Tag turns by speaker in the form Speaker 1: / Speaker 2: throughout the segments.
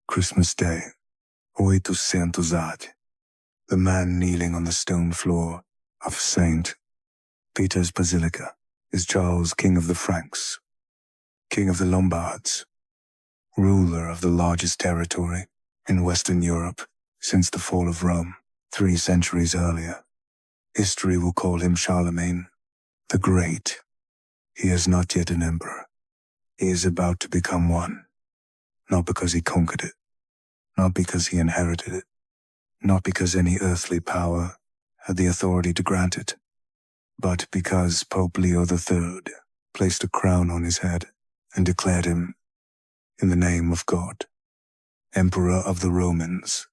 Speaker 1: Christmas Day, 800 AD. The man kneeling on the stone floor of St. Peter's Basilica is Charles, King of the Franks, King of the Lombards, ruler of the largest territory in Western Europe since the fall of Rome 3 centuries earlier. History will call him Charlemagne the Great. He is not yet an emperor. He is about to become one, not because he conquered it, not because he inherited it, not because any earthly power had the authority to grant it, but because Pope Leo III placed a crown on his head and declared him, in the name of God, Emperor of the Romans.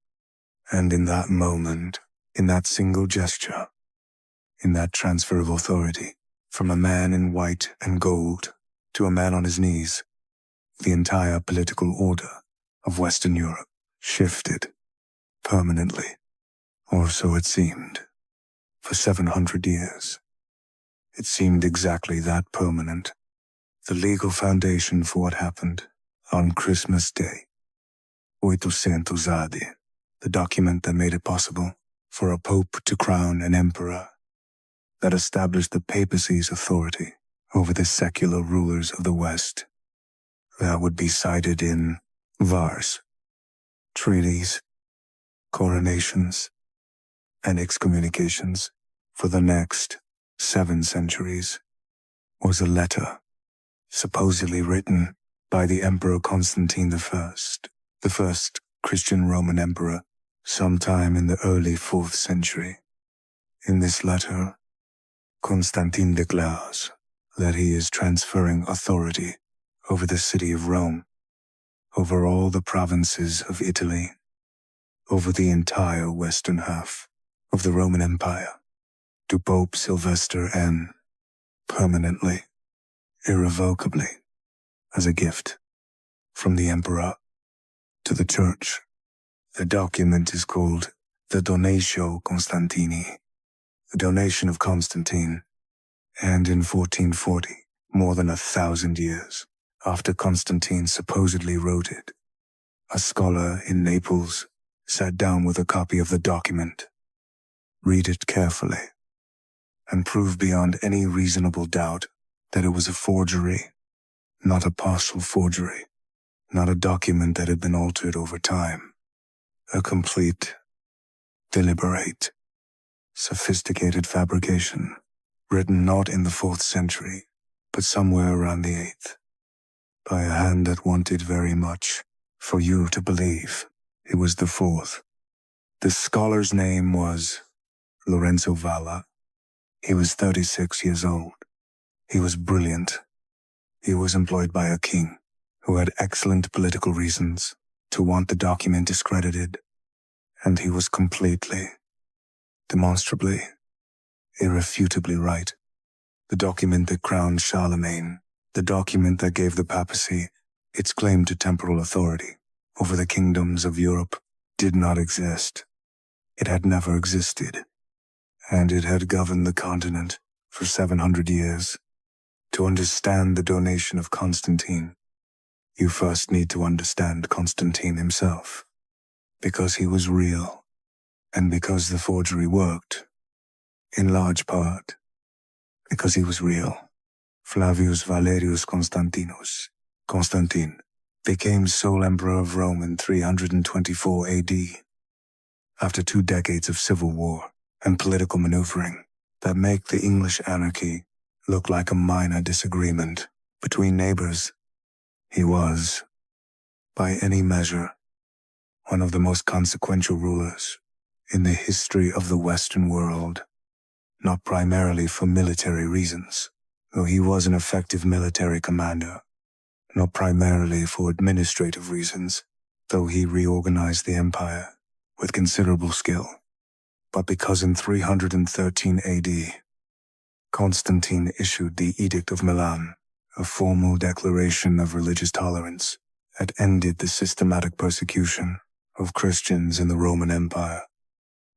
Speaker 1: And in that moment, in that single gesture, in that transfer of authority, from a man in white and gold to a man on his knees, the entire political order of Western Europe shifted permanently, or so it seemed. For 700 years, it seemed exactly that permanent. The legal foundation for what happened on Christmas Day, 800 AD, the document that made it possible for a pope to crown an emperor, that established the papacy's authority over the secular rulers of the West, that would be cited in vars, treaties, coronations, and excommunications for the next 7 centuries, was a letter supposedly written by the Emperor Constantine I, the first Christian Roman emperor, sometime in the early 4th century. In this letter, Constantine declares that he is transferring authority over the city of Rome, over all the provinces of Italy, over the entire western half of the Roman Empire, to Pope Sylvester N, permanently, irrevocably, as a gift from the emperor to the church. The document is called the Donatio Constantini, the donation of Constantine, and in 1440, more than 1,000 years after Constantine supposedly wrote it, a scholar in Naples sat down with a copy of the document, read it carefully, and prove beyond any reasonable doubt that it was a forgery, not a partial forgery, not a document that had been altered over time, a complete, deliberate, sophisticated fabrication, written not in the 4th century, but somewhere around the 8th, by a hand that wanted very much for you to believe it was the 4th. The scholar's name was Lorenzo Valla. He was 36 years old. He was brilliant. He was employed by a king who had excellent political reasons to want the document discredited, and he was completely, demonstrably, irrefutably right. The document that crowned Charlemagne, the document that gave the papacy its claim to temporal authority over the kingdoms of Europe, did not exist. It had never existed, and it had governed the continent for 700 years. To understand the donation of Constantine, you first need to understand Constantine himself, because he was real, and because the forgery worked, in large part, because he was real. Flavius Valerius Constantinus, Constantine, became sole emperor of Rome in 324 AD, after 2 decades of civil war and political maneuvering that make the English anarchy look like a minor disagreement between neighbors. He was, by any measure, one of the most consequential rulers in the history of the Western world, not primarily for military reasons, though he was an effective military commander, not primarily for administrative reasons, though he reorganized the empire with considerable skill, but because in 313 AD, Constantine issued the Edict of Milan, a formal declaration of religious tolerance that ended the systematic persecution of Christians in the Roman Empire,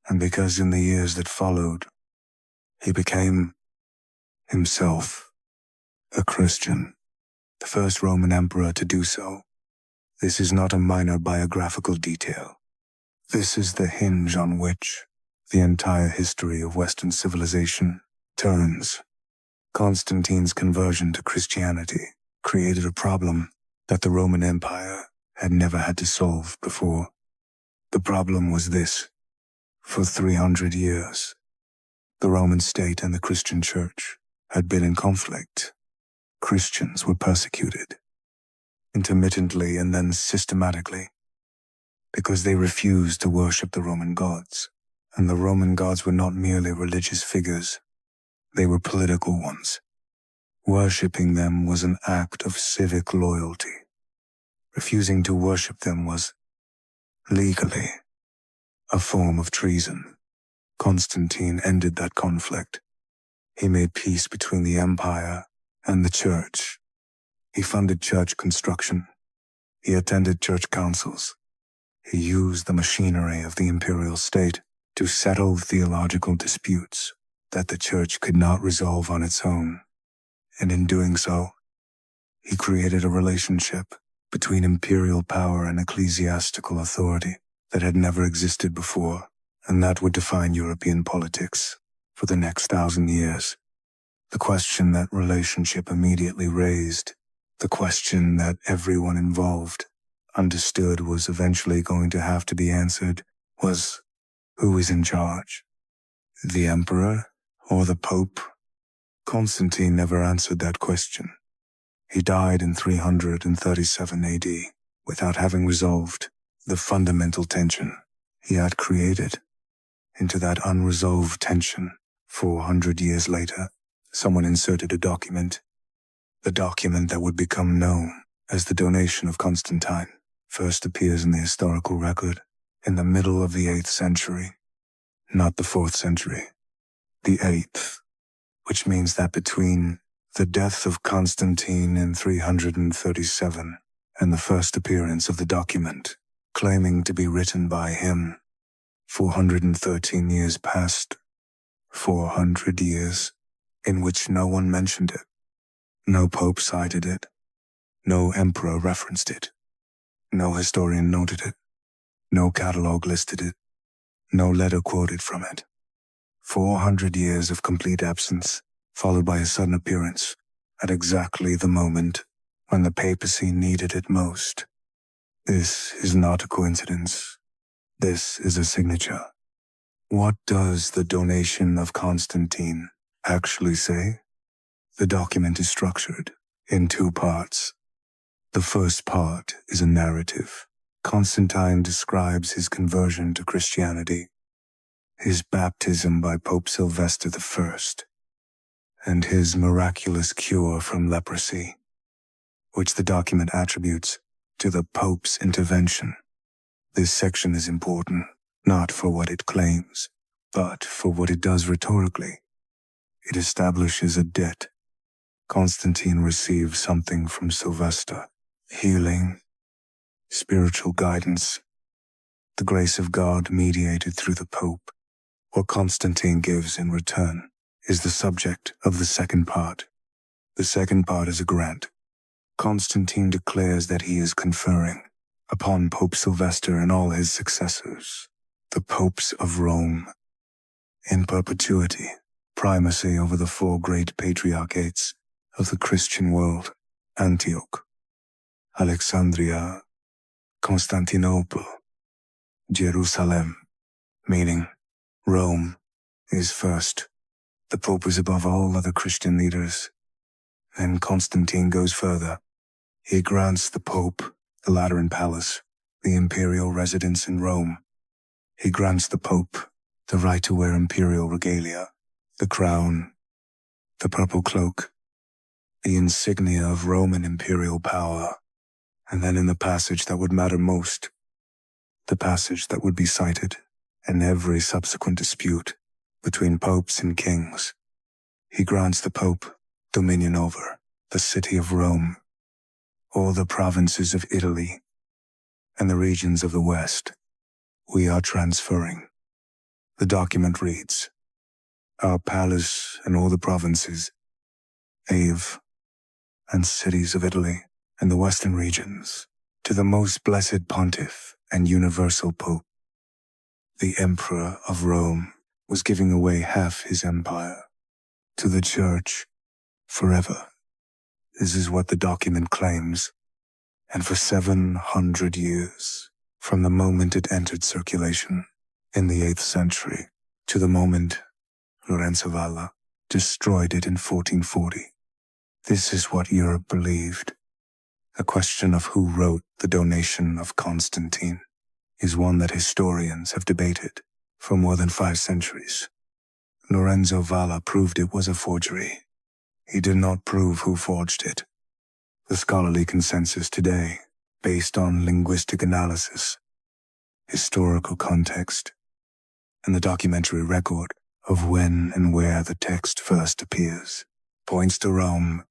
Speaker 1: and because in the years that followed, he became, himself, a Christian, the first Roman emperor to do so. This is not a minor biographical detail. This is the hinge on which the entire history of Western civilization turns. Constantine's conversion to Christianity created a problem that the Roman Empire had never had to solve before. The problem was this: for 300 years, the Roman state and the Christian church had been in conflict. Christians were persecuted, intermittently and then systematically, because they refused to worship the Roman gods. And the Roman gods were not merely religious figures, they were political ones. Worshipping them was an act of civic loyalty. Refusing to worship them was, legally, a form of treason. Constantine ended that conflict. He made peace between the empire and the church. He funded church construction. He attended church councils. He used the machinery of the imperial state to settle theological disputes that the church could not resolve on its own. And in doing so, he created a relationship between imperial power and ecclesiastical authority that had never existed before, and that would define European politics for the next 1,000 years. The question that relationship immediately raised, the question that everyone involved understood was eventually going to have to be answered, was, who is in charge? The emperor or the pope? Constantine never answered that question. He died in 337 AD without having resolved the fundamental tension he had created. Into that unresolved tension, 400 years later, someone inserted a document. The document that would become known as the Donation of Constantine first appears in the historical record in the middle of the 8th century, not the 4th century, the 8th, which means that between the death of Constantine in 337 and the first appearance of the document, claiming to be written by him, 413 years passed. 400 years in which no one mentioned it. No pope cited it. No emperor referenced it. No historian noted it. No catalogue listed it. No letter quoted from it. 400 years of complete absence, followed by a sudden appearance at exactly the moment when the papacy needed it most. This is not a coincidence. This is a signature. What does the Donation of Constantine actually say? The document is structured in 2 parts. The first part is a narrative. Constantine describes his conversion to Christianity, his baptism by Pope Sylvester I, and his miraculous cure from leprosy, which the document attributes to the Pope's intervention. This section is important, not for what it claims, but for what it does rhetorically. It establishes a debt. Constantine received something from Sylvester: healing, spiritual guidance, the grace of God mediated through the Pope. What Constantine gives in return is the subject of the second part. The second part is a grant. Constantine declares that he is conferring upon Pope Sylvester and all his successors, the popes of Rome, in perpetuity, primacy over the 4 great patriarchates of the Christian world: Antioch, Alexandria, Constantinople, Jerusalem, meaning Rome is first. The Pope is above all other Christian leaders. And Constantine goes further. He grants the Pope the Lateran Palace, the imperial residence in Rome. He grants the Pope the right to wear imperial regalia, the crown, the purple cloak, the insignia of Roman imperial power. And then in the passage that would matter most, the passage that would be cited in every subsequent dispute between popes and kings, he grants the Pope dominion over the city of Rome, all the provinces of Italy, and the regions of the West. We are transferring. The document reads, our palace and all the provinces, Ave, and cities of Italy and the western regions to the most blessed pontiff and universal pope. The Emperor of Rome was giving away half his empire to the Church forever. This is what the document claims. And for 700 years, from the moment it entered circulation in the 8th century to the moment Lorenzo Valla destroyed it in 1440, this is what Europe believed. The question of who wrote the donation of Constantine is one that historians have debated for more than 5 centuries. Lorenzo Valla proved it was a forgery. He did not prove who forged it. The scholarly consensus today, based on linguistic analysis, historical context, and the documentary record of when and where the text first appears, points to Rome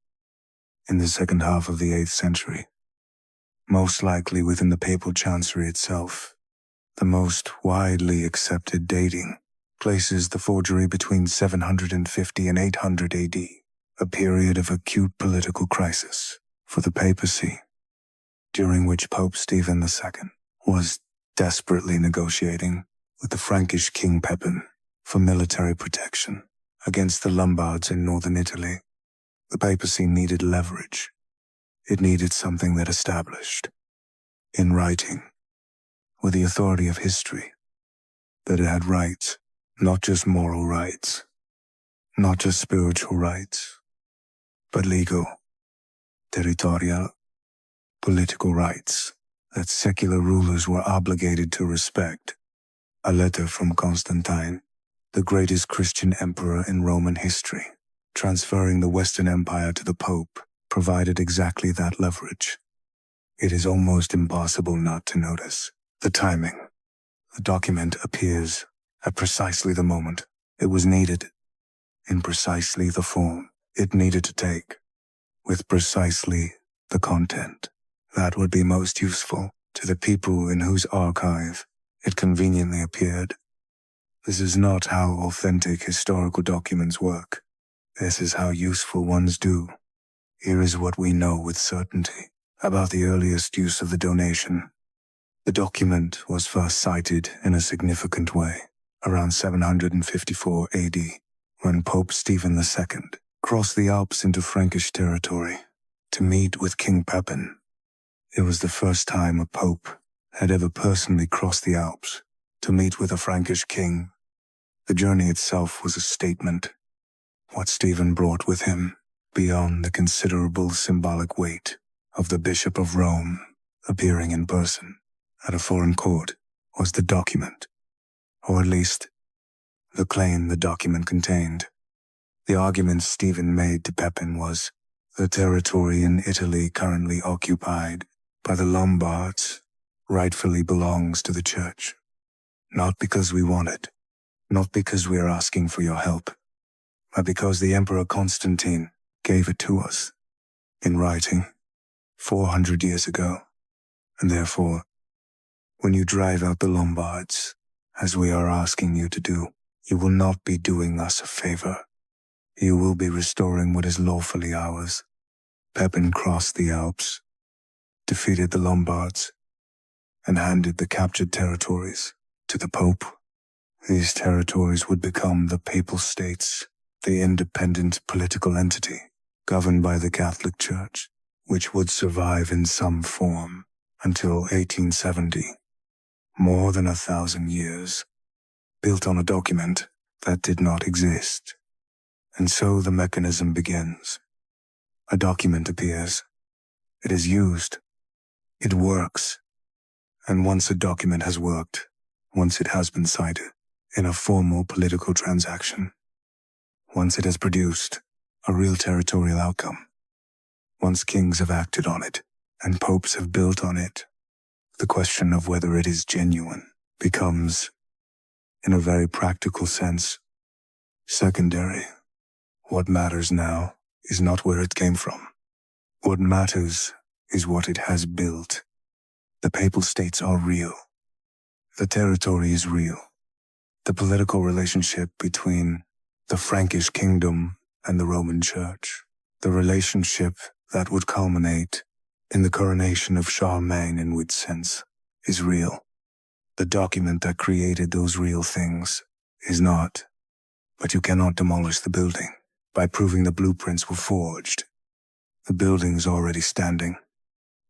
Speaker 1: in the second half of the 8th century, most likely within the papal chancery itself. The most widely accepted dating places the forgery between 750 and 800 AD, a period of acute political crisis for the papacy, during which Pope Stephen II was desperately negotiating with the Frankish king Pepin for military protection against the Lombards in northern Italy. The papacy needed leverage. It needed something that established, in writing, with the authority of history, that it had rights, not just moral rights, not just spiritual rights, but legal, territorial, political rights that secular rulers were obligated to respect. A letter from Constantine, the greatest Christian emperor in Roman history, transferring the Western Empire to the Pope, provided exactly that leverage. It is almost impossible not to notice the timing. The document appears at precisely the moment it was needed, in precisely the form it needed to take, with precisely the content that would be most useful to the people in whose archive it conveniently appeared. This is not how authentic historical documents work. This is how useful ones do. Here is what we know with certainty about the earliest use of the donation. The document was first cited in a significant way around 754 AD, when Pope Stephen II crossed the Alps into Frankish territory to meet with King Pepin. It was the first time a pope had ever personally crossed the Alps to meet with a Frankish king. The journey itself was a statement. What Stephen brought with him, beyond the considerable symbolic weight of the Bishop of Rome appearing in person at a foreign court, was the document, or at least the claim the document contained. The argument Stephen made to Pepin was, the territory in Italy currently occupied by the Lombards rightfully belongs to the Church. Not because we want it, not because we are asking for your help, but because the Emperor Constantine gave it to us in writing 400 years ago, and therefore, when you drive out the Lombards, as we are asking you to do, you will not be doing us a favor. You will be restoring what is lawfully ours. Pepin crossed the Alps, defeated the Lombards, and handed the captured territories to the Pope. These territories would become the Papal States, the independent political entity governed by the Catholic Church, which would survive in some form until 1870. More than 1,000 years, built on a document that did not exist. And so the mechanism begins. A document appears. It is used. It works. And once a document has worked, once it has been cited in a formal political transaction, once it has produced a real territorial outcome, once kings have acted on it and popes have built on it, the question of whether it is genuine becomes, in a very practical sense, secondary. What matters now is not where it came from. What matters is what it has built. The Papal States are real. The territory is real. The political relationship between the Frankish kingdom and the Roman Church, the relationship that would culminate in the coronation of Charlemagne in which sense is real. The document that created those real things is not. But you cannot demolish the building by proving the blueprints were forged. The building's already standing.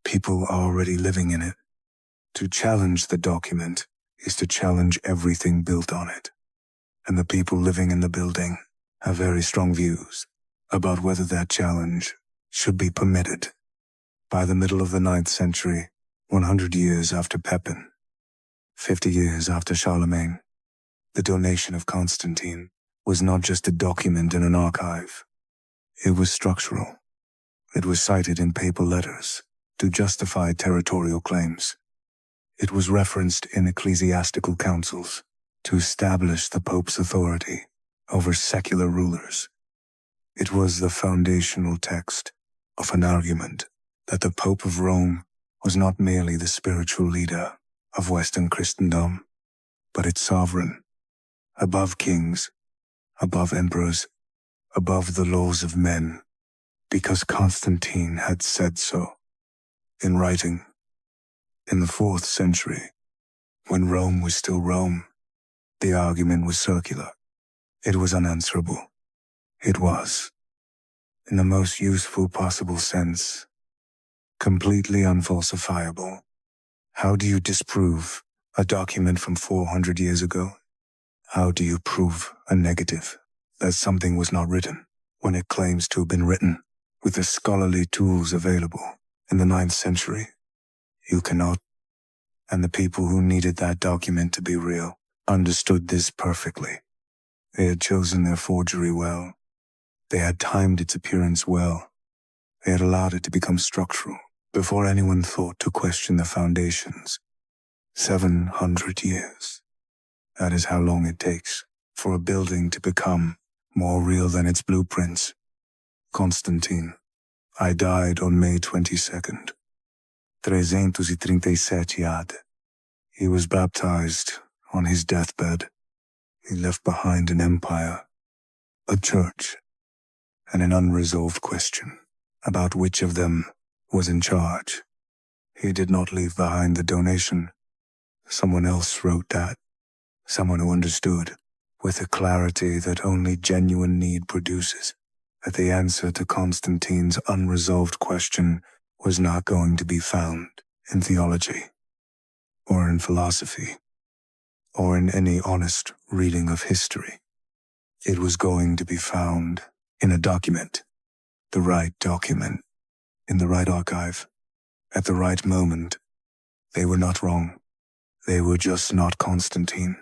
Speaker 1: People are already living in it. To challenge the document is to challenge everything built on it. And the people living in the building have very strong views about whether that challenge should be permitted. By the middle of the 9th century, 100 years after Pepin, 50 years after Charlemagne, the donation of Constantine was not just a document in an archive. It was structural. It was cited in papal letters to justify territorial claims. It was referenced in ecclesiastical councils to establish the Pope's authority over secular rulers. It was the foundational text of an argument that the Pope of Rome was not merely the spiritual leader of Western Christendom, but its sovereign, above kings, above emperors, above the laws of men, because Constantine had said so. In writing, in the 4th century, when Rome was still Rome, the argument was circular. It was unanswerable. It was, in the most useful possible sense, completely unfalsifiable. How do you disprove a document from 400 years ago? How do you prove a negative, that something was not written, when it claims to have been written with the scholarly tools available in the 9th century? You cannot. And the people who needed that document to be real understood this perfectly. They had chosen their forgery well. They had timed its appearance well. They had allowed it to become structural before anyone thought to question the foundations. 700 years. That is how long it takes for a building to become more real than its blueprints. Constantine I died on May 22nd, 337 AD. He was baptized on his deathbed. He left behind an empire, a church, and an unresolved question about which of them was in charge. He did not leave behind the donation. Someone else wrote that. Someone who understood, with a clarity that only genuine need produces, that the answer to Constantine's unresolved question was not going to be found in theology, or in philosophy, or in any honest reading of history. It was going to be found in a document, the right document, in the right archive, at the right moment. They were not wrong. They were just not Constantine.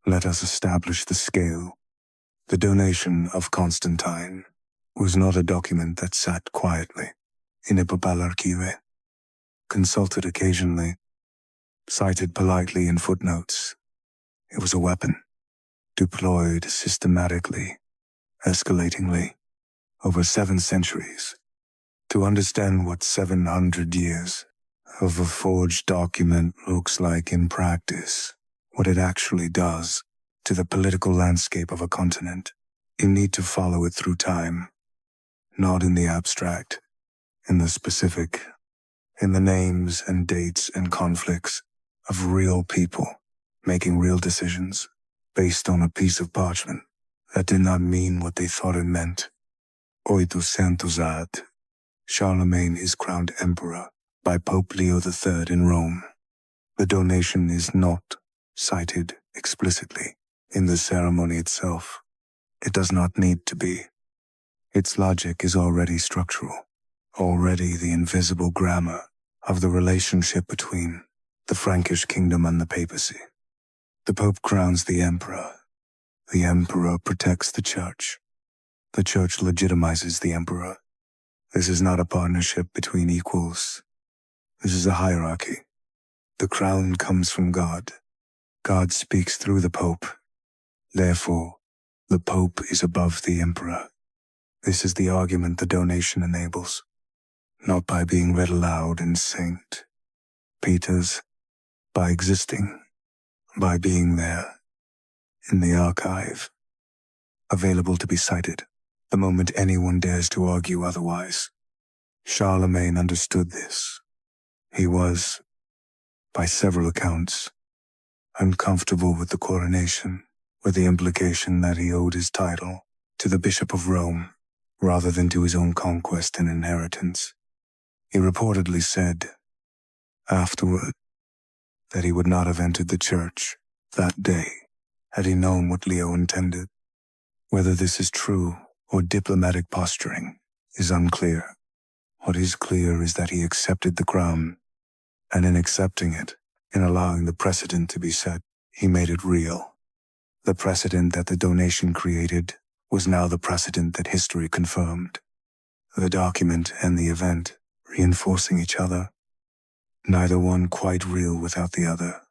Speaker 1: Let us establish the scale. The donation of Constantine was not a document that sat quietly in a papal archive, consulted occasionally, cited politely in footnotes. It was a weapon, deployed systematically, escalatingly, over 7 centuries, to understand what 700 years of a forged document looks like in practice, what it actually does to the political landscape of a continent. You need to follow it through time, not in the abstract, in the specific, in the names and dates and conflicts of real people making real decisions based on a piece of parchment that did not mean what they thought it meant. 800 AD, Charlemagne is crowned emperor by Pope Leo III in Rome. The donation is not cited explicitly in the ceremony itself. It does not need to be. Its logic is already structural, already the invisible grammar of the relationship between the Frankish kingdom and the papacy. The Pope crowns the emperor. The emperor protects the church. The church legitimizes the emperor. This is not a partnership between equals. This is a hierarchy. The crown comes from God. God speaks through the Pope. Therefore, the Pope is above the emperor. This is the argument the donation enables, not by being read aloud in St. Peter's, by existing, by being there, in the archive, available to be cited the moment anyone dares to argue otherwise. Charlemagne understood this. He was, by several accounts, uncomfortable with the coronation, with the implication that he owed his title to the Bishop of Rome, rather than to his own conquest and inheritance. He reportedly said, afterward, that he would not have entered the church that day had he known what Leo intended. Whether this is true or diplomatic posturing is unclear. What is clear is that he accepted the crown, and in accepting it, in allowing the precedent to be set, he made it real. The precedent that the donation created was now the precedent that history confirmed. The document and the event reinforcing each other, neither one quite real without the other.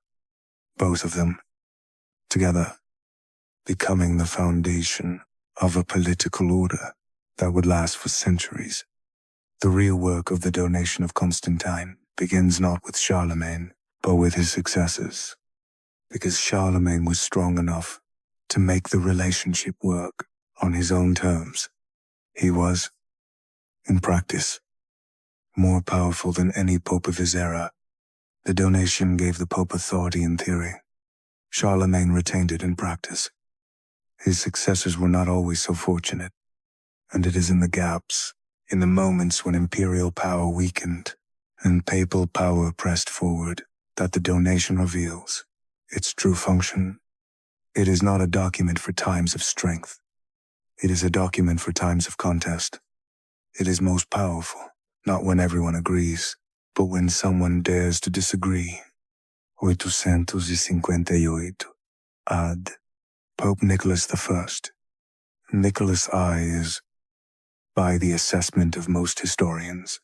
Speaker 1: Both of them, together, becoming the foundation of a political order that would last for centuries. The real work of the donation of Constantine begins not with Charlemagne, but with his successors, because Charlemagne was strong enough to make the relationship work on his own terms. He was, in practice, more powerful than any pope of his era. The donation gave the pope authority in theory. Charlemagne retained it in practice. His successors were not always so fortunate, and it is in the gaps, in the moments when imperial power weakened and papal power pressed forward, that the donation reveals its true function. It is not a document for times of strength. It is a document for times of contest. It is most powerful, not when everyone agrees, but when someone dares to disagree. 858 ad Pope Nicholas I. Nicholas I is, by the assessment of most historians,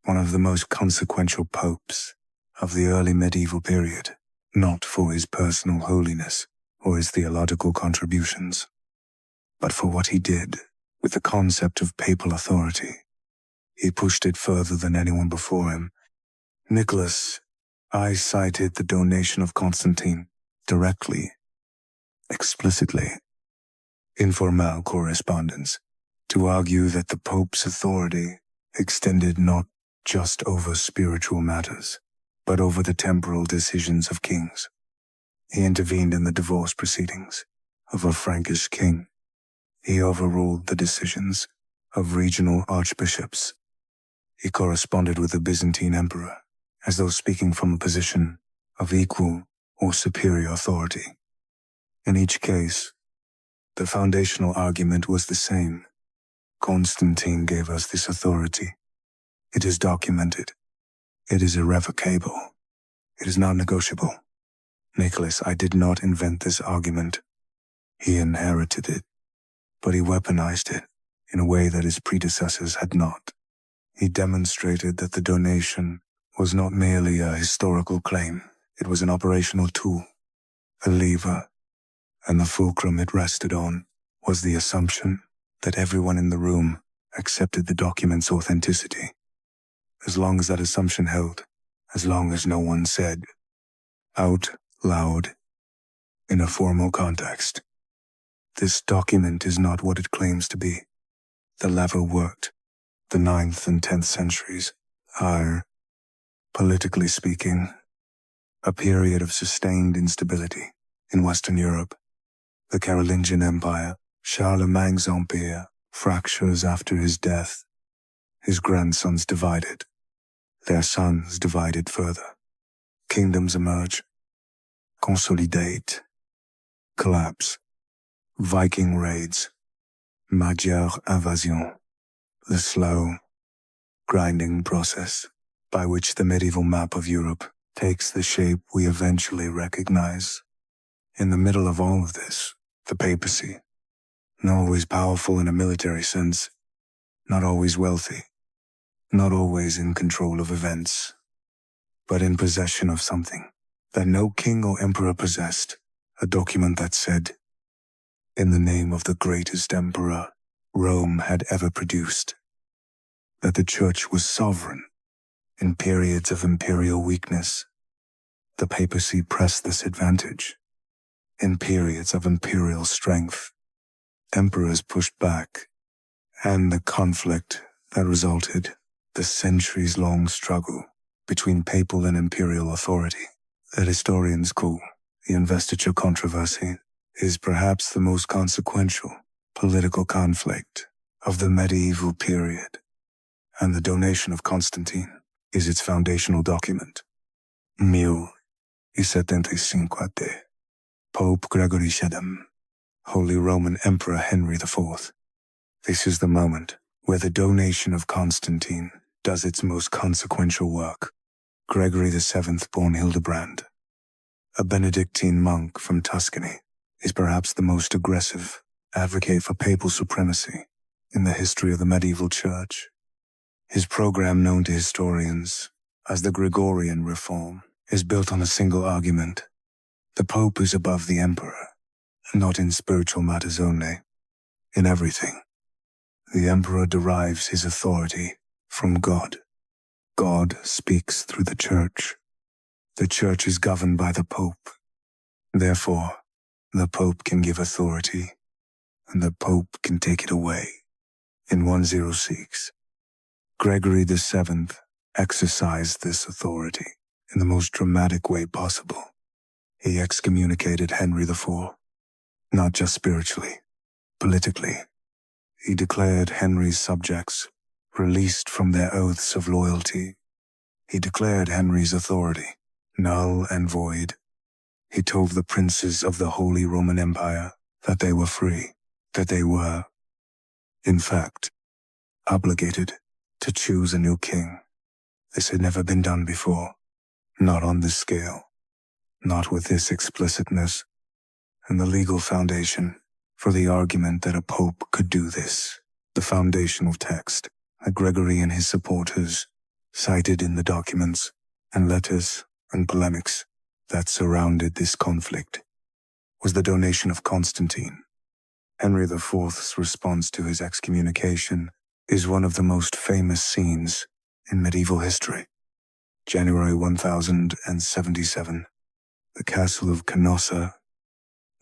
Speaker 1: one of the most consequential popes of the early medieval period, not for his personal holiness or his theological contributions, but for what he did with the concept of papal authority. He pushed it further than anyone before him. Nicholas I cited the donation of Constantine directly, explicitly, in formal correspondence, to argue that the Pope's authority extended not just over spiritual matters, but over the temporal decisions of kings. He intervened in the divorce proceedings of a Frankish king. He overruled the decisions of regional archbishops. He corresponded with the Byzantine emperor, as though speaking from a position of equal or superior authority. In each case, the foundational argument was the same. Constantine gave us this authority. It is documented. It is irrevocable. It is not negotiable. Nicholas I did not invent this argument. He inherited it, but he weaponized it in a way that his predecessors had not. He demonstrated that the donation was not merely a historical claim. It was an operational tool, a lever, and the fulcrum it rested on was the assumption that everyone in the room accepted the document's authenticity. As long as that assumption held, as long as no one said, out loud, in a formal context, this document is not what it claims to be. The lever worked. The 9th and 10th centuries are, politically speaking, a period of sustained instability in Western Europe. The Carolingian Empire, Charlemagne's empire, fractures after his death. His grandsons divided. Their sons divided further. Kingdoms emerge, consolidate, collapse. Viking raids, Magyar invasion, the slow, grinding process by which the medieval map of Europe takes the shape we eventually recognize. In the middle of all of this, the papacy, not always powerful in a military sense, not always wealthy, not always in control of events, but in possession of something that no king or emperor possessed, a document that said, in the name of the greatest emperor Rome had ever produced, that the church was sovereign in periods of imperial weakness. The papacy pressed this advantage. In periods of imperial strength, emperors pushed back, and the conflict that resulted the centuries-long struggle between papal and imperial authority that historians call the investiture controversy is perhaps the most consequential political conflict of the medieval period, and the donation of Constantine is its foundational document. 1075. Pope Gregory VII, Holy Roman Emperor Henry IV. This is the moment where the donation of Constantine does its most consequential work. Gregory VII, born Hildebrand, a Benedictine monk from Tuscany, is perhaps the most aggressive advocate for papal supremacy in the history of the medieval church. His program, known to historians as the Gregorian Reform, is built on a single argument. The Pope is above the Emperor, not in spiritual matters only, in everything. The Emperor derives his authority from God. God speaks through the Church. The Church is governed by the Pope. Therefore, the Pope can give authority, and the Pope can take it away. In 106, Gregory VII exercised this authority in the most dramatic way possible. He excommunicated Henry IV, not just spiritually, politically. He declared Henry's subjects released from their oaths of loyalty. He declared Henry's authority null and void. He told the princes of the Holy Roman Empire that they were free, that they were, in fact, obligated to choose a new king. This had never been done before, not on this scale, not with this explicitness, and the legal foundation for the argument that a pope could do this, the foundational text that Gregory and his supporters cited in the documents and letters and polemics that surrounded this conflict, was the donation of Constantine. Henry IV's response to his excommunication is one of the most famous scenes in medieval history. January 1077, the castle of Canossa,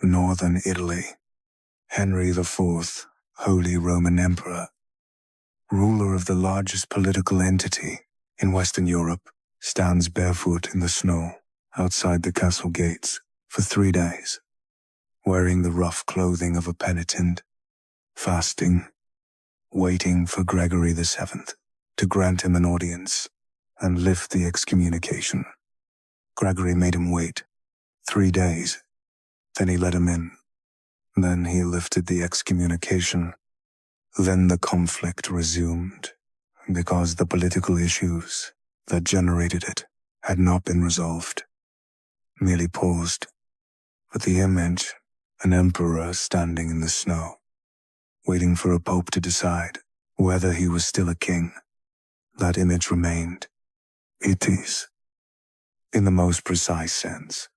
Speaker 1: northern Italy. Henry IV, Holy Roman Emperor, ruler of the largest political entity in Western Europe, stands barefoot in the snow outside the castle gates for 3 days, wearing the rough clothing of a penitent, fasting, waiting for Gregory VII to grant him an audience and lift the excommunication. Gregory made him wait 3 days, then he let him in. Then he lifted the excommunication. Then the conflict resumed, because the political issues that generated it had not been resolved, merely paused. But the image, an emperor standing in the snow, waiting for a pope to decide whether he was still a king, that image remained. It is, in the most precise sense,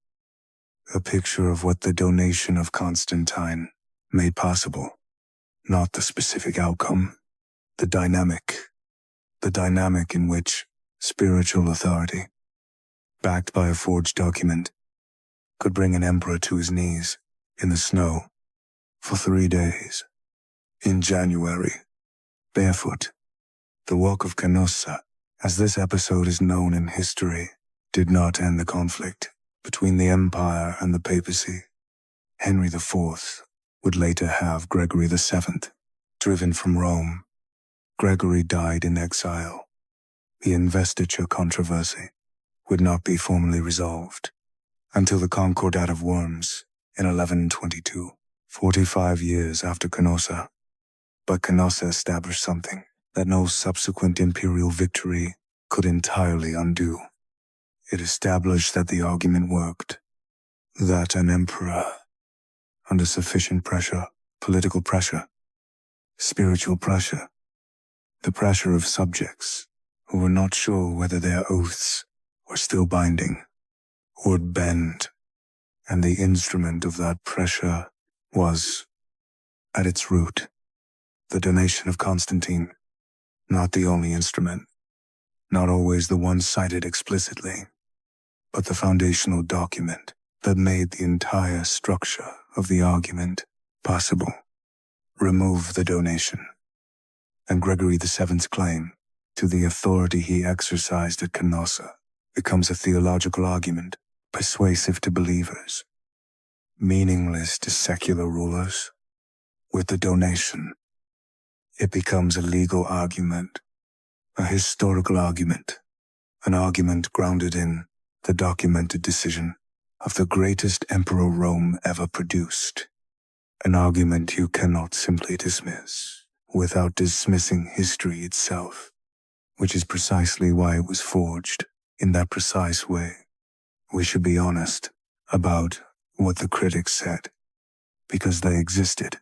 Speaker 1: a picture of what the donation of Constantine made possible, not the specific outcome, the dynamic in which spiritual authority, backed by a forged document, could bring an emperor to his knees in the snow for 3 days. In January, barefoot, the walk of Canossa, as this episode is known in history, did not end the conflict between the empire and the papacy. Henry IV would later have Gregory VII driven from Rome. Gregory died in exile. The investiture controversy would not be formally resolved until the Concordat of Worms in 1122, 45 years after Canossa. But Canossa established something that no subsequent imperial victory could entirely undo. It established that the argument worked, that an emperor, under sufficient pressure, political pressure, spiritual pressure, the pressure of subjects who were not sure whether their oaths were still binding, would bend, and the instrument of that pressure was, at its root, the donation of Constantine, not the only instrument, not always the one cited explicitly, but the foundational document that made the entire structure of the argument possible. Remove the donation, and Gregory VII's claim to the authority he exercised at Canossa, becomes a theological argument, persuasive to believers, meaningless to secular rulers. With the donation, it becomes a legal argument, a historical argument, an argument grounded in the documented decision of the greatest emperor Rome ever produced, an argument you cannot simply dismiss without dismissing history itself, which is precisely why it was forged in that precise way. We should be honest about what the critics said, because they existed.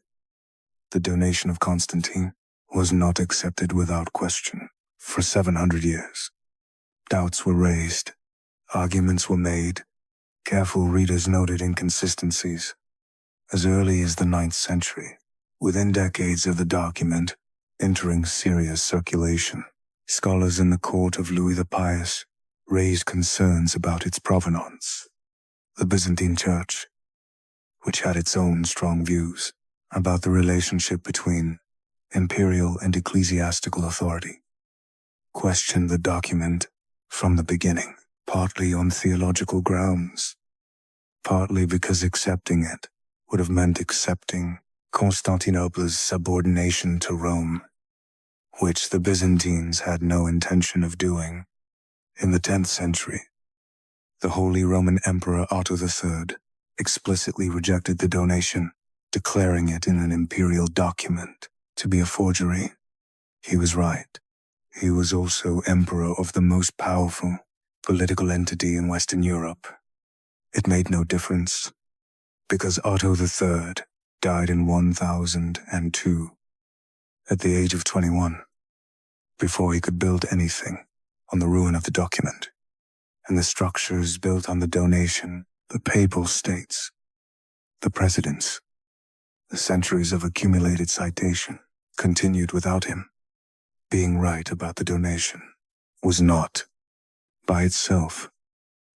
Speaker 1: The donation of Constantine was not accepted without question. For 700 years, doubts were raised, arguments were made, careful readers noted inconsistencies. As early as the 9th century, within decades of the document entering serious circulation, scholars in the court of Louis the Pious raised concerns about its provenance. The Byzantine Church, which had its own strong views about the relationship between imperial and ecclesiastical authority, questioned the document from the beginning, partly on theological grounds, partly because accepting it would have meant accepting Constantinople's subordination to Rome, which the Byzantines had no intention of doing. In the 10th century, the Holy Roman Emperor Otto III explicitly rejected the donation, declaring it in an imperial document to be a forgery. He was right. He was also emperor of the most powerful political entity in Western Europe. It made no difference, because Otto III died in 1002, at the age of 21, before he could build anything on the ruin of the document, and the structures built on the donation, the papal states, the precedents, the centuries of accumulated citation, continued without him. Being right about the donation was not, by itself,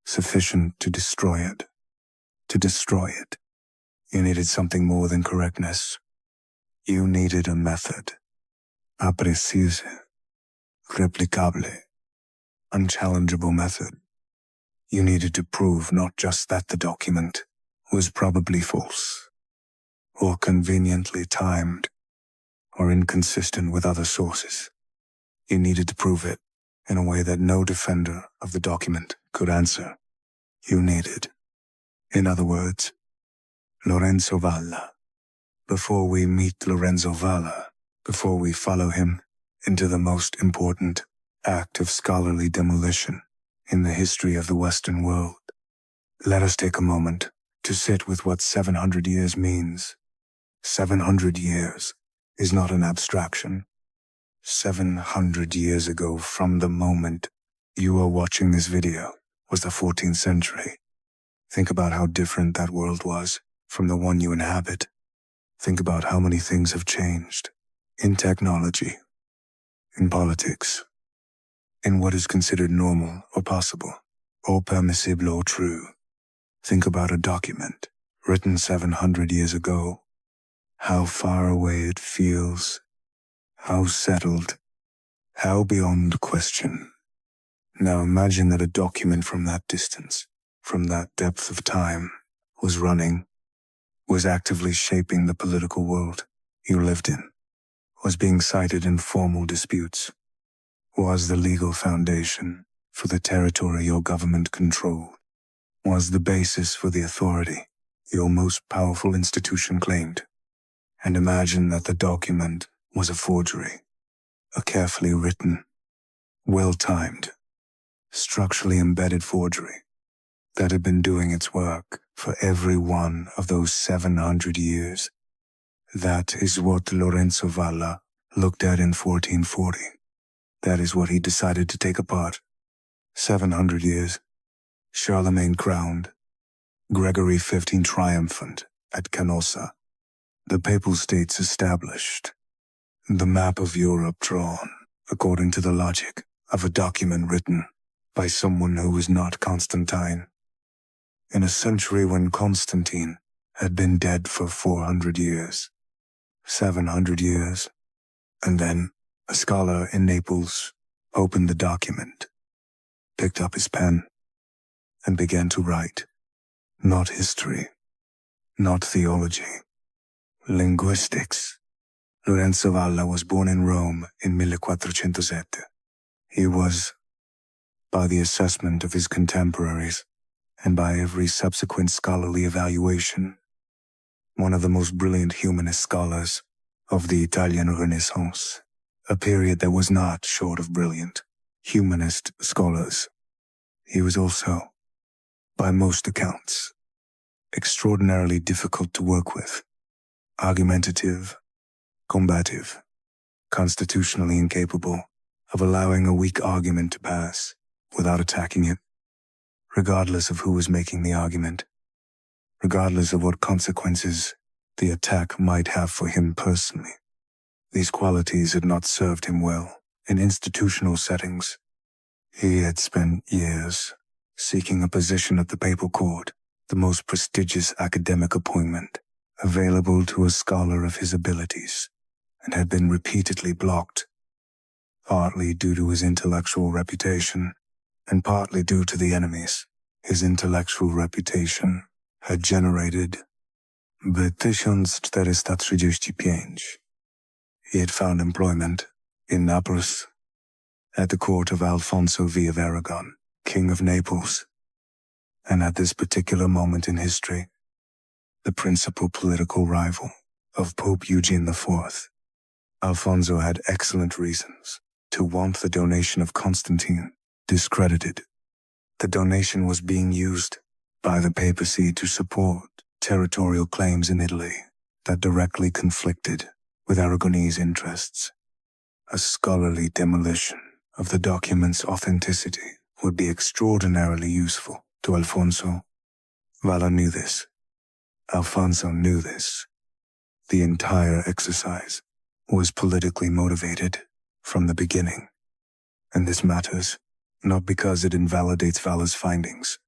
Speaker 1: sufficient to destroy it. To destroy it, you needed something more than correctness. You needed a method, a precise, replicable, unchallengeable method. You needed to prove not just that the document was probably false, or conveniently timed, or inconsistent with other sources. You needed to prove it in a way that no defender of the document could answer. You needed, in other words, Lorenzo Valla. Before we meet Lorenzo Valla, before we follow him into the most important act of scholarly demolition in the history of the Western world, let us take a moment to sit with what 700 years means. 700 years is not an abstraction. 700 years ago from the moment you are watching this video was the 14th century. Think about how different that world was from the one you inhabit. Think about how many things have changed in technology, in politics, in what is considered normal or possible, or permissible or true. Think about a document written 700 years ago, how far away it feels, how settled, how beyond question. Now imagine that a document from that distance, from that depth of time, was actively shaping the political world you lived in, was being cited in formal disputes, was the legal foundation for the territory your government controlled, was the basis for the authority your most powerful institution claimed. And imagine that the document was a forgery, a carefully written, well-timed, structurally embedded forgery that had been doing its work for every one of those 700 years. That is what Lorenzo Valla looked at in 1440. That is what he decided to take apart. 700 years. Charlemagne crowned. Gregory XV triumphant at Canossa. The Papal States established. The map of Europe drawn according to the logic of a document written by someone who was not Constantine. In a century when Constantine had been dead for 400 years, 700 years, and then a scholar in Naples opened the document, picked up his pen, and began to write. Not history, not theology, linguistics. Lorenzo Valla was born in Rome in 1407. He was, by the assessment of his contemporaries, and by every subsequent scholarly evaluation, one of the most brilliant humanist scholars of the Italian Renaissance, a period that was not short of brilliant humanist scholars. He was also, by most accounts, extraordinarily difficult to work with, argumentative, combative, constitutionally incapable of allowing a weak argument to pass without attacking it, regardless of who was making the argument, regardless of what consequences the attack might have for him personally. These qualities had not served him well in institutional settings. He had spent years seeking a position at the papal court, the most prestigious academic appointment available to a scholar of his abilities, and had been repeatedly blocked, partly due to his intellectual reputation, and partly due to the enemies his intellectual reputation had generated. By 1435, he had found employment in Naples at the court of Alfonso V of Aragon, King of Naples, and at this particular moment in history, the principal political rival of Pope Eugene IV. Alfonso had excellent reasons to want the donation of Constantine discredited. The donation was being used by the papacy to support territorial claims in Italy that directly conflicted with Aragonese interests. A scholarly demolition of the document's authenticity would be extraordinarily useful to Alfonso. Valla knew this. Alfonso knew this. The entire exercise was politically motivated from the beginning, and this matters not because it invalidates Valla's findings,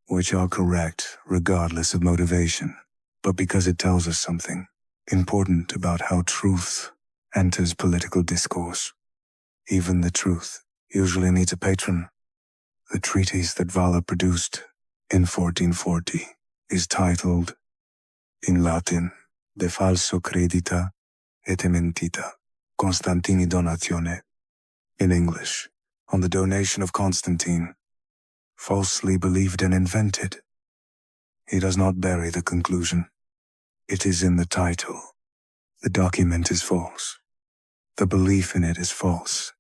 Speaker 1: which are correct regardless of motivation, but because it tells us something important about how truth enters political discourse. Even the truth usually needs a patron. The treatise that Valla produced in 1440 is titled, in Latin, De falso credita et mentita Constantini donatione, in English, on the donation of Constantine, falsely believed and invented. He does not bury the conclusion. It is in the title. The document is false. The belief in it is false.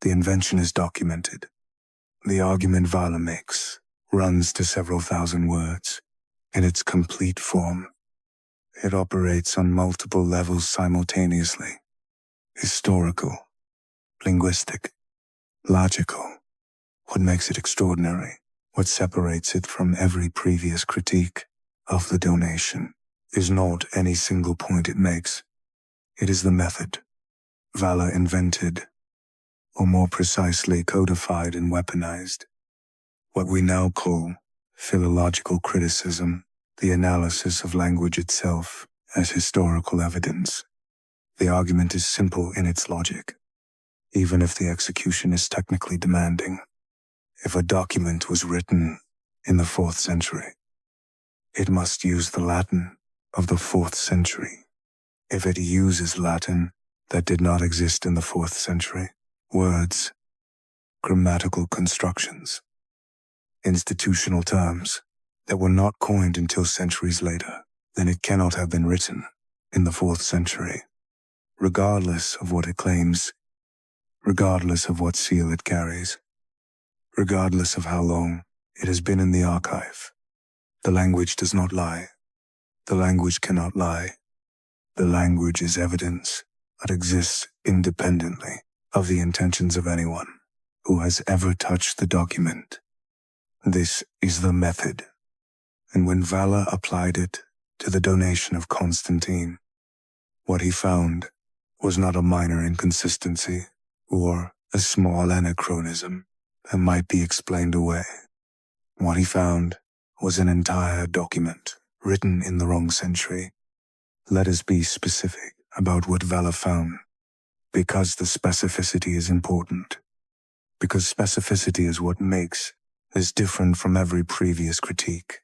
Speaker 1: The invention is documented. The argument Valla makes runs to several thousand words. In its complete form, it operates on multiple levels simultaneously: historical, linguistic, logical. What makes it extraordinary, what separates it from every previous critique of the donation, is not any single point it makes. It is the method Valla invented, or more precisely codified and weaponized. What we now call philological criticism, the analysis of language itself as historical evidence. The argument is simple in its logic, even if the execution is technically demanding. If a document was written in the 4th century, it must use the Latin of the 4th century. If it uses Latin that did not exist in the 4th century, words, grammatical constructions, institutional terms that were not coined until centuries later, then it cannot have been written in the 4th century, regardless of what it claims, regardless of what seal it carries, regardless of how long it has been in the archive. The language does not lie. The language cannot lie. The language is evidence that exists independently of the intentions of anyone who has ever touched the document. This is the method, and when Valla applied it to the donation of Constantine, what he found was not a minor inconsistency or a small anachronism that might be explained away. What he found was an entire document written in the wrong century. Let us be specific about what Valla found, because the specificity is important. because specificity is what makes this different from every previous critique.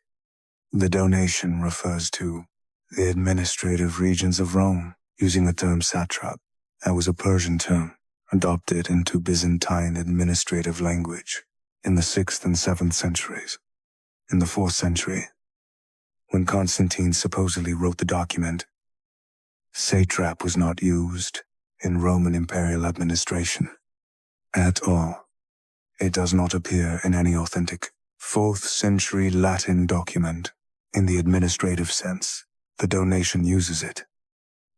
Speaker 1: The donation refers to the administrative regions of Rome, using the term satrap. That was a Persian term, adopted into Byzantine administrative language in the 6th and 7th centuries. In the 4th century, when Constantine supposedly wrote the document, satrap was not used in Roman imperial administration at all. It does not appear in any authentic 4th century Latin document in the administrative sense. The donation uses it.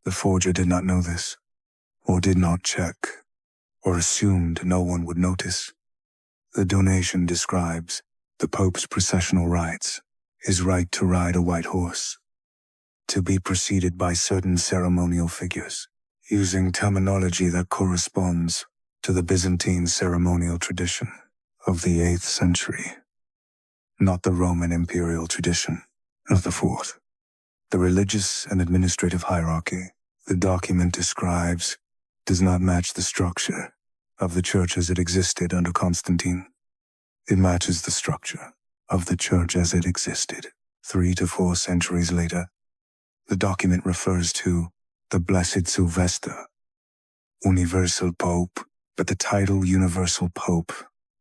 Speaker 1: The forger did not know this, or did not check, or assumed no one would notice. The donation describes the Pope's processional rites, his right to ride a white horse, to be preceded by certain ceremonial figures, using terminology that corresponds to the Byzantine ceremonial tradition of the 8th century, not the Roman imperial tradition of the 4th. The religious and administrative hierarchy the document describes does not match the structure of the church as it existed under Constantine. It matches the structure of the church as it existed 3 to 4 centuries later. The document refers to the Blessed Sylvester, Universal Pope, but the title Universal Pope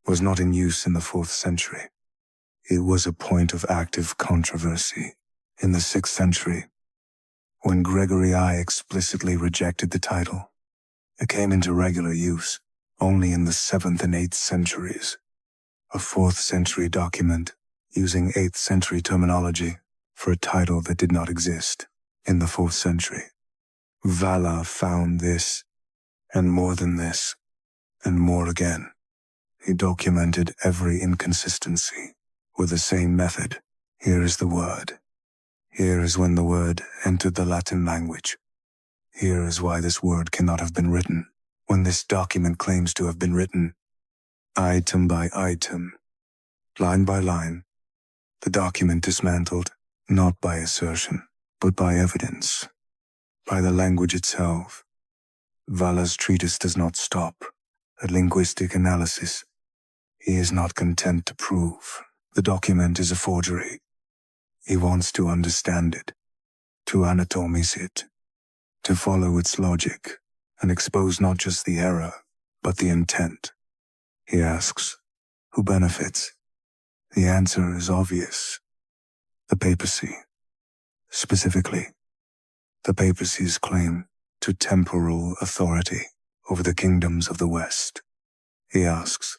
Speaker 1: was not in use in the 4th century. It was a point of active controversy in the 6th century, when Gregory I explicitly rejected the title. It came into regular use only in the 7th and 8th centuries. A 4th century document using 8th century terminology for a title that did not exist in the 4th century. Valla found this, and more than this, and more again. He documented every inconsistency with the same method. Here is the word. Here is when the word entered the Latin language. Here is why this word cannot have been written, when this document claims to have been written. Item by item, line by line, the document dismantled, not by assertion, but by evidence, by the language itself. Valla's treatise does not stop at linguistic analysis. He is not content to prove the document is a forgery. He wants to understand it, to anatomize it, to follow its logic, and expose not just the error, but the intent. He asks, who benefits? The answer is obvious. The papacy. Specifically, the papacy's claim to temporal authority over the kingdoms of the West. He asks,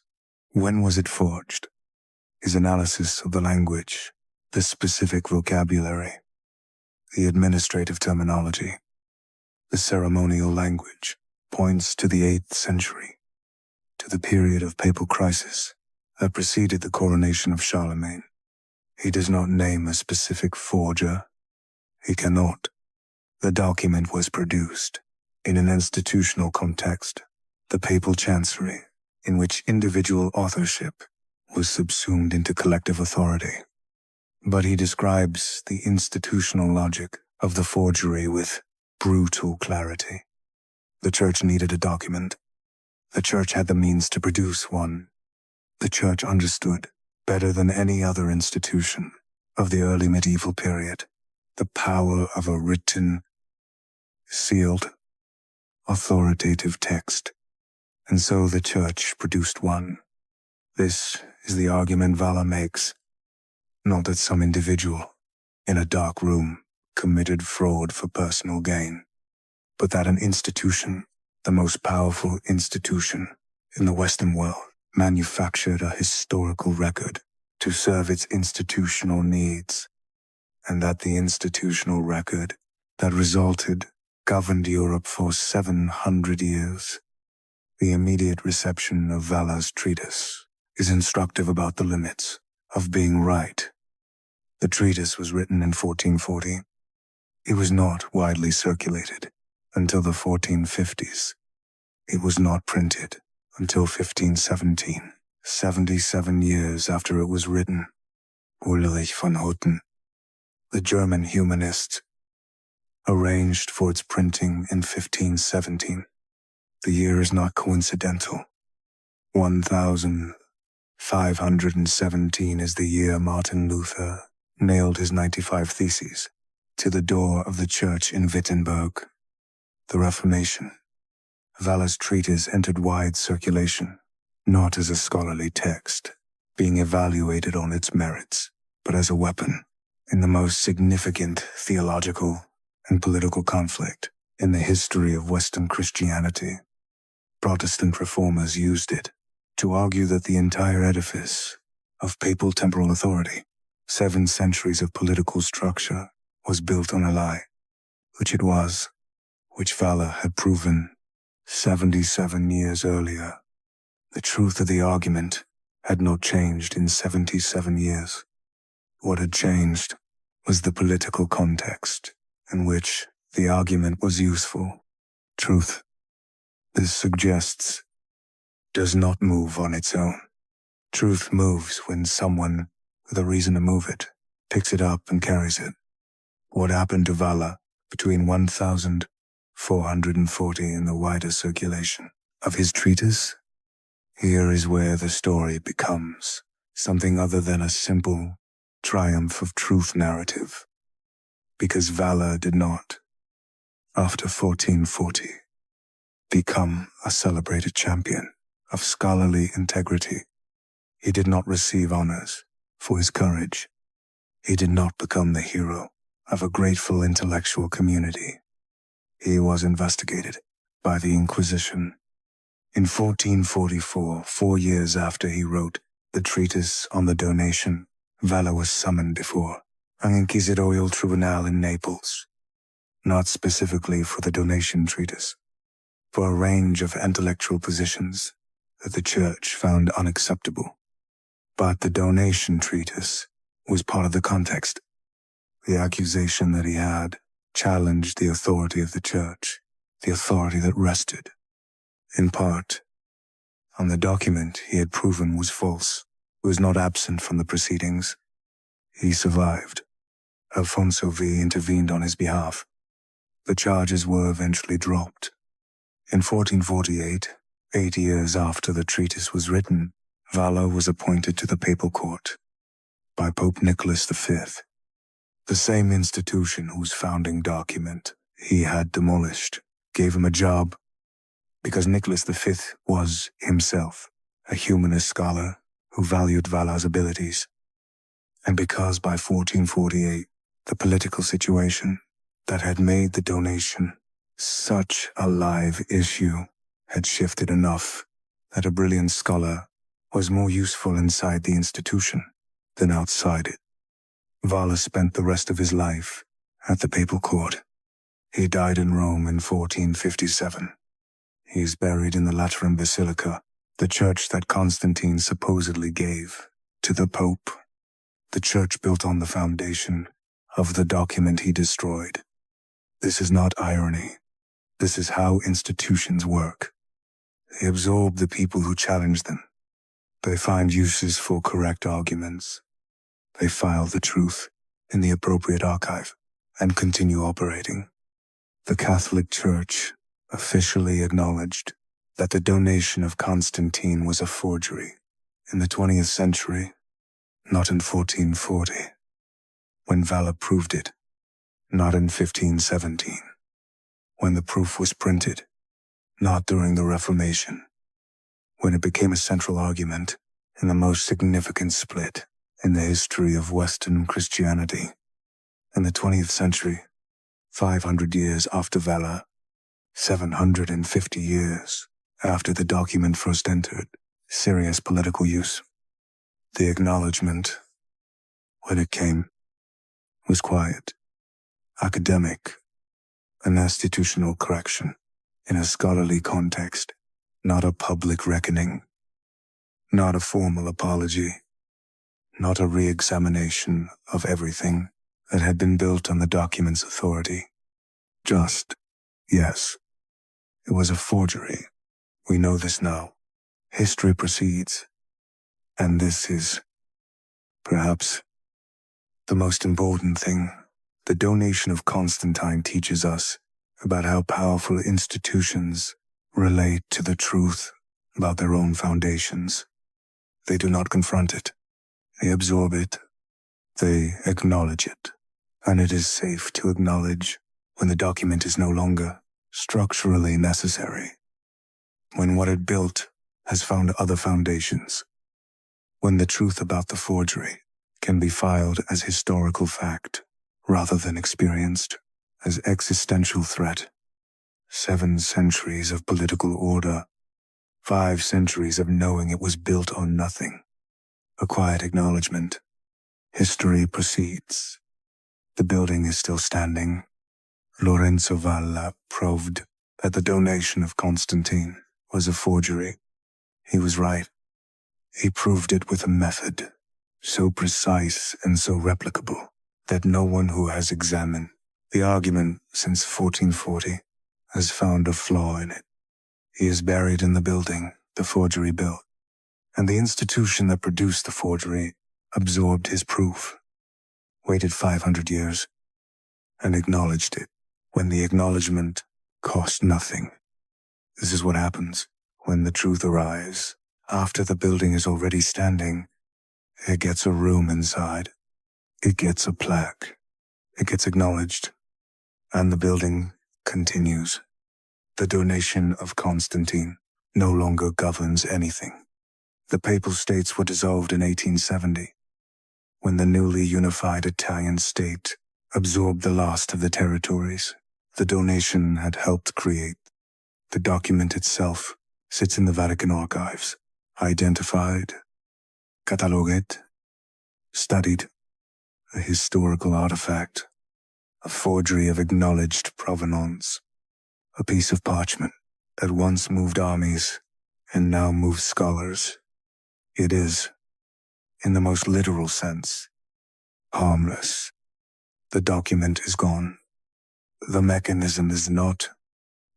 Speaker 1: when was it forged? His analysis of the language, the specific vocabulary, the administrative terminology, the ceremonial language, points to the 8th century, to the period of papal crisis that preceded the coronation of Charlemagne. He does not name a specific forger. He cannot. The document was produced in an institutional context, the papal chancery, in which individual authorship was subsumed into collective authority. But he describes the institutional logic of the forgery with brutal clarity. The church needed a document. The church had the means to produce one. The church understood, better than any other institution of the early medieval period, the power of a written, sealed, authoritative text. And so the church produced one. This is the argument Valla makes. Not that some individual, in a dark room, committed fraud for personal gain, but that an institution, the most powerful institution in the Western world, manufactured a historical record to serve its institutional needs, and that the institutional record that resulted governed Europe for 700 years. The immediate reception of Valla's treatise is instructive about the limits of being right. The treatise was written in 1440. It was not widely circulated until the 1450s. It was not printed until 1517, 77 years after it was written. Ulrich von Hutten, the German humanist, arranged for its printing in 1517. The year is not coincidental. 1517 is the year Martin Luther nailed his 95 Theses to the door of the church in Wittenberg. The Reformation. Valla's treatise entered wide circulation, not as a scholarly text, being evaluated on its merits, but as a weapon in the most significant theological and political conflict in the history of Western Christianity. Protestant reformers used it to argue that the entire edifice of papal temporal authority, 7 centuries of political structure, was built on a lie, which it was, which Valla had proven 77 years earlier. The truth of the argument had not changed in 77 years. What had changed was the political context in which the argument was useful. Truth, this suggests, does not move on its own. Truth moves when someone, with a reason to move it, picks it up and carries it. What happened to Valla between 1440 and the wider circulation of his treatise? Here is where the story becomes something other than a simple triumph of truth narrative. Because Valla did not, after 1440, become a celebrated champion of scholarly integrity. He did not receive honors for his courage. He did not become the hero of a grateful intellectual community. He was investigated by the Inquisition. In 1444, 4 years after he wrote the treatise on the donation, Valla was summoned before an inquisitorial tribunal in Naples, not specifically for the donation treatise, for a range of intellectual positions that the Church found unacceptable. But the donation treatise was part of the context. The accusation that he had challenged the authority of the Church, the authority that rested, in part, on the document he had proven was false. He was not absent from the proceedings. He survived. Alfonso V intervened on his behalf. The charges were eventually dropped. In 1448, 8 years after the treatise was written, Valla was appointed to the papal court by Pope Nicholas V, the same institution whose founding document he had demolished. Gave him a job because Nicholas V was himself a humanist scholar who valued Valla's abilities, and because by 1448 the political situation that had made the donation such a live issue had shifted enough that a brilliant scholar was more useful inside the institution than outside it. Valla spent the rest of his life at the papal court. He died in Rome in 1457. He is buried in the Lateran Basilica, the church that Constantine supposedly gave to the Pope, the church built on the foundation of the document he destroyed. This is not irony. This is how institutions work. They absorb the people who challenge them. They find uses for correct arguments. They file the truth in the appropriate archive and continue operating. The Catholic Church officially acknowledged that the donation of Constantine was a forgery in the 20th century, not in 1440, when Valla proved it, not in 1517, when the proof was printed, not during the Reformation, when it became a central argument in the most significant split in the history of Western Christianity. In the 20th century, 500 years after Valla, 750 years after the document first entered serious political use, the acknowledgement, when it came, was quiet, academic, an institutional correction in a scholarly context, not a public reckoning, not a formal apology, not a re-examination of everything that had been built on the document's authority. Just, yes, it was a forgery. We know this now. History proceeds. And this is, perhaps, the most important thing. The donation of Constantine teaches us about how powerful institutions relate to the truth about their own foundations. They do not confront it. They absorb it. They acknowledge it. And it is safe to acknowledge when the document is no longer structurally necessary, when what it built has found other foundations, when the truth about the forgery can be filed as historical fact rather than experienced as existential threat. 7 centuries of political order, 5 centuries of knowing it was built on nothing. A quiet acknowledgement. History proceeds. The building is still standing. Lorenzo Valla proved that the donation of Constantine was a forgery. He was right. He proved it with a method so precise and so replicable that no one who has examined the argument since 1440 has found a flaw in it. He is buried in the building the forgery built, and the institution that produced the forgery absorbed his proof, waited 500 years, and acknowledged it when the acknowledgement cost nothing. This is what happens when the truth arrives. After the building is already standing, it gets a room inside. It gets a plaque. It gets acknowledged. And the building continues. The donation of Constantine no longer governs anything. The Papal States were dissolved in 1870, when the newly unified Italian state absorbed the last of the territories the donation had helped create. The document itself sits in the Vatican archives, identified, catalogued, studied, a historical artifact, a forgery of acknowledged provenance, a piece of parchment that once moved armies and now moves scholars. It is, in the most literal sense, harmless. The document is gone. The mechanism is not,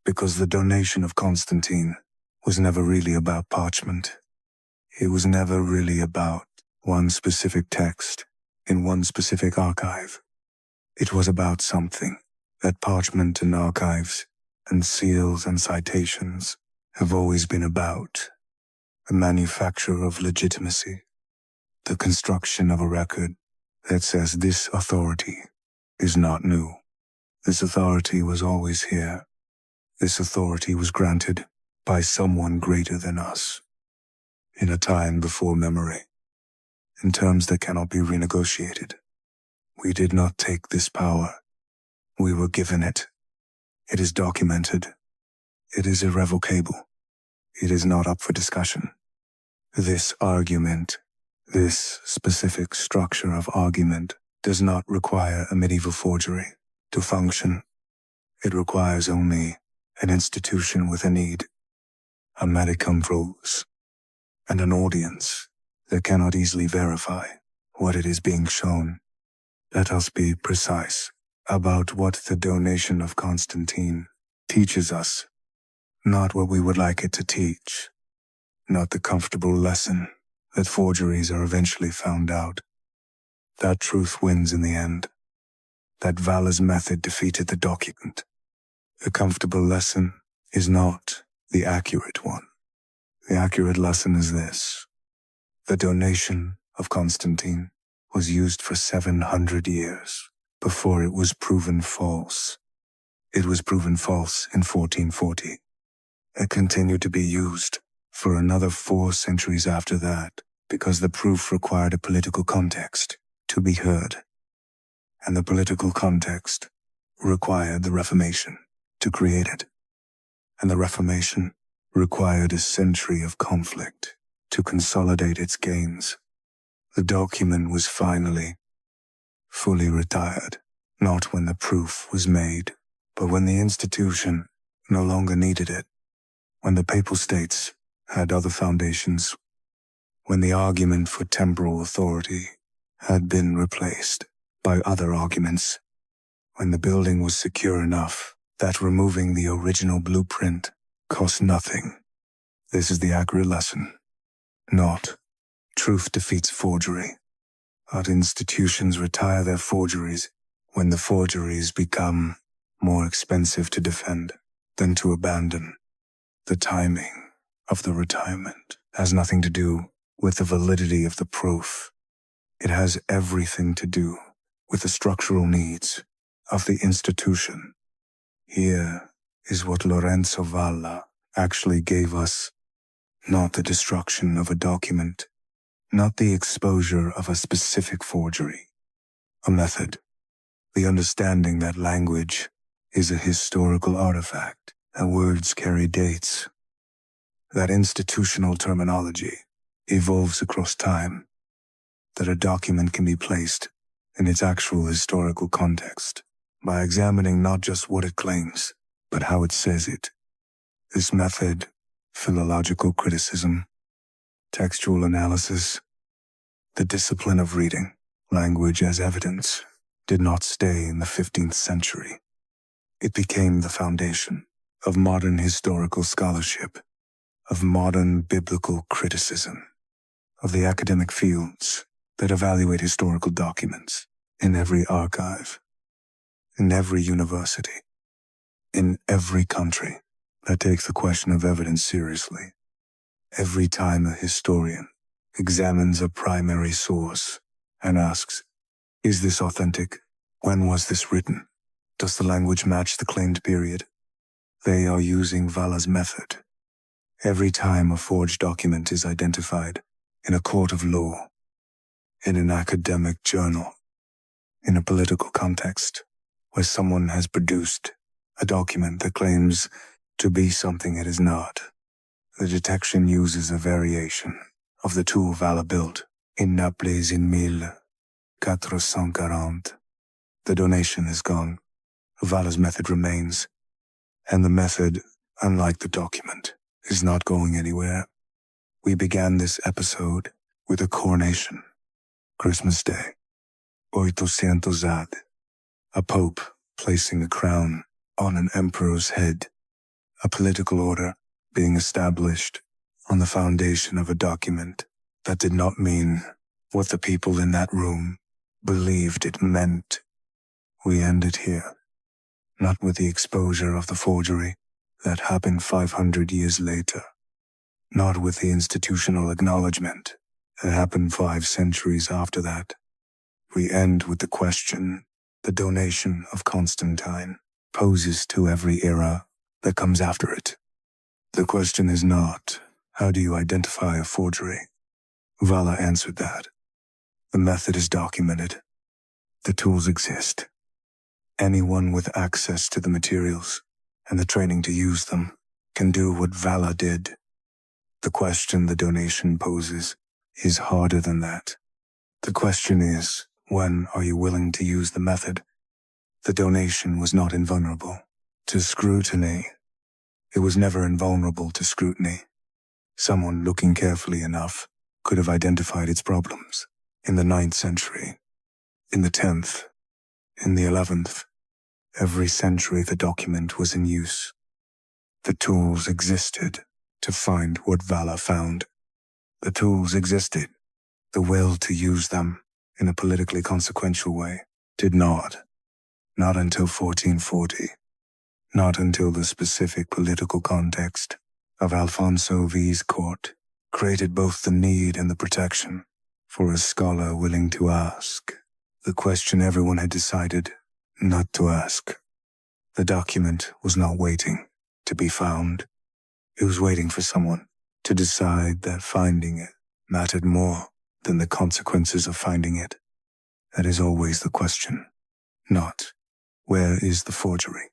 Speaker 1: because the donation of Constantine was never really about parchment. It was never really about one specific text in one specific archive. It was about something that parchment and archives and seals and citations have always been about: the manufacture of legitimacy, the construction of a record that says this authority is not new. This authority was always here. This authority was granted by someone greater than us, in a time before memory, in terms that cannot be renegotiated. We did not take this power. We were given it. It is documented. It is irrevocable. It is not up for discussion. This argument, this specific structure of argument, does not require a medieval forgery to function. It requires only an institution with a need, a medicum pros, and an audience that cannot easily verify what it is being shown. Let us be precise about what the donation of Constantine teaches us, not what we would like it to teach, not the comfortable lesson that forgeries are eventually found out. That truth wins in the end. That Valla's method defeated the document. The comfortable lesson is not the accurate one. The accurate lesson is this: the donation of Constantine was used for 700 years before it was proven false. It was proven false in 1440. It continued to be used for another 4 centuries after that because the proof required a political context to be heard. And the political context required the Reformation to create it. And the Reformation required a century of conflict to consolidate its gains. The document was finally, fully retired, not when the proof was made, but when the institution no longer needed it, when the Papal States had other foundations, when the argument for temporal authority had been replaced by other arguments, when the building was secure enough that removing the original blueprint cost nothing. This is the accurate lesson. Not truth defeats forgery, but institutions retire their forgeries when the forgeries become more expensive to defend than to abandon. The timing of the retirement has nothing to do with the validity of the proof. It has everything to do with the structural needs of the institution. Here is what Lorenzo Valla actually gave us. Not the destruction of a document, not the exposure of a specific forgery. A method, the understanding that language is a historical artifact and words carry dates. That institutional terminology evolves across time, that a document can be placed in its actual historical context by examining not just what it claims, but how it says it. This method, philological criticism, textual analysis, the discipline of reading language as evidence, did not stay in the 15th century. It became the foundation of modern historical scholarship, of modern biblical criticism, of the academic fields that evaluate historical documents in every archive, in every university, in every country that takes the question of evidence seriously. Every time a historian examines a primary source and asks, is this authentic? When was this written? Does the language match the claimed period? They are using Valla's method. Every time a forged document is identified in a court of law, in an academic journal, in a political context, where someone has produced a document that claims to be something it is not, the detection uses a variation of the tool Valla built in Naples in 1440. The donation is gone. Valla's method remains, and the method, unlike the document, is not going anywhere. We began this episode with a coronation, Christmas Day, 800, a pope placing a crown on an emperor's head, a political order being established on the foundation of a document that did not mean what the people in that room believed it meant. We end it here, not with the exposure of the forgery that happened 500 years later, not with the institutional acknowledgement that happened 5 centuries after that. We end with the question the donation of Constantine poses to every era that comes after it. The question is not, how do you identify a forgery? Valla answered that. The method is documented. The tools exist. Anyone with access to the materials and the training to use them can do what Valla did. The question the donation poses is harder than that. The question is, when are you willing to use the method? The donation was not invulnerable to scrutiny. It was never invulnerable to scrutiny. Someone looking carefully enough could have identified its problems in the 9th century, in the 10th, in the 11th. Every century the document was in use. The tools existed to find what Valla found. The tools existed. The will to use them in a politically consequential way did not. Not until 1440. Not until the specific political context of Alfonso V's court created both the need and the protection for a scholar willing to ask the question everyone had decided not to ask. The document was not waiting to be found. It was waiting for someone to decide that finding it mattered more than the consequences of finding it. That is always the question. Not, where is the forgery?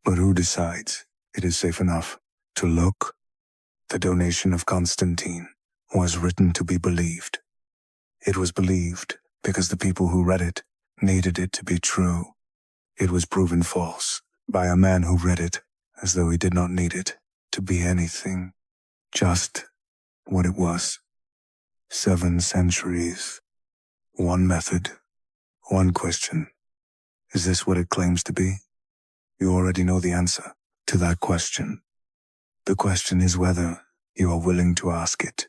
Speaker 1: But who decides it is safe enough to look? The donation of Constantine was written to be believed. It was believed because the people who read it needed it to be true. It was proven false by a man who read it as though he did not need it to be anything, just what it was. 7 centuries, one method, one question. Is this what it claims to be? You already know the answer to that question. The question is whether you are willing to ask it.